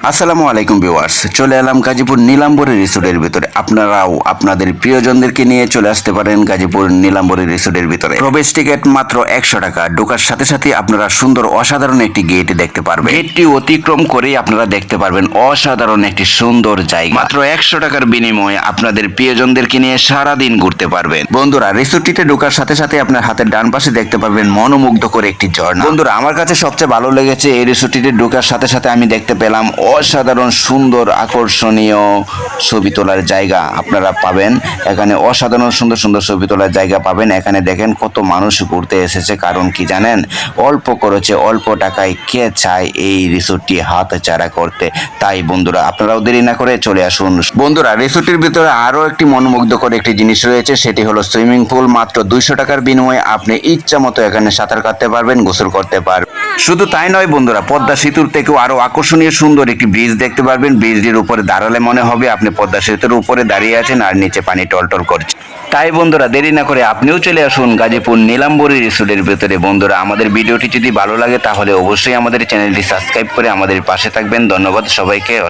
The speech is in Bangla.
আসসালামু আলাইকুম ভিউয়ার্স, চলে এলাম গাজীপুর নীলাম্বরী রিসোর্টের ভিতরে। আপনারাও আপনাদের প্রিয়জনদেরকে নিয়ে চলে আসতে পারেন গাজীপুর নীলাম্বরী রিসোর্টের ভিতরে। প্রবেশ টিকিট মাত্র 100 টাকা। ঢোকার সাথে সাথে আপনারা সুন্দর অসাধারণ একটি গেট দেখতে পারবেন। গেটটি অতিক্রম করেই আপনারা দেখতে পারবেন অসাধারণ একটি সুন্দর জায়গা। মাত্র 100 টাকার বিনিময়ে আপনাদের প্রিয়জনদেরকে নিয়ে সারাদিন ঘুরতে পারবেন। বন্ধুরা, রিসোর্টটিতে ঢোকার সাথে সাথে আপনার হাতের ডান পাশে দেখতে পারবেন মনোমুগ্ধকর একটি ঝর্ণা। বন্ধুরা, আমার কাছে সবচেয়ে ভালো লেগেছে এই রিসোর্টটিতে ঢোকার সাথে সাথে আমি দেখতে পেলাম অসাধারণ সুন্দর আকর্ষণীয় ছবি তোলার জায়গা আপনারা পাবেন এখানে। অসাধারণ সুন্দর সুন্দর ছবি তোলার জায়গা পাবেন এখানে। দেখেন কত মানুষ ঘুরতে এসেছে, কারণ কি জানেন, অল্প খরচে অল্প টাকায় কে চায় এই রিসোর্টটি হাতছাড়া করতে। তাই বন্ধুরা, আপনারাও দেরি না করে চলে আসুন। বন্ধুরা, রিসোর্টের ভিতরে আরো একটি মনোমুগ্ধকর একটি জিনিস রয়েছে, সেটি হলো সুইমিং পুল। মাত্র 200 টাকার বিনিময়ে আপনি ইচ্ছা মতো এখানে সাঁতার কাটতে পারবেন, গোসল করতে পারবেন। শুধু তাই নয় বন্ধুরা, পদ্মা সেতুর থেকেও আরো আকর্ষণীয় সুন্দর একটি ব্রিজ দেখতে পারবেন। ব্রিজের উপরে দাঁড়ালে মনে হবে আপনি পদ্মা সেতুর উপরে দাঁড়িয়ে আছেন আর নিচে পানি টলটল করছে। তাই বন্ধুরা, দেরি না করে আপনিও চলে আসুন গাজীপুর নীলাম্বরী রিসোর্টের ভেতরে। বন্ধুরা, আমাদের ভিডিওটি যদি ভালো লাগে তাহলে অবশ্যই আমাদের চ্যানেলটি সাবস্ক্রাইব করে আমাদের পাশে থাকবেন। ধন্যবাদ সবাইকে।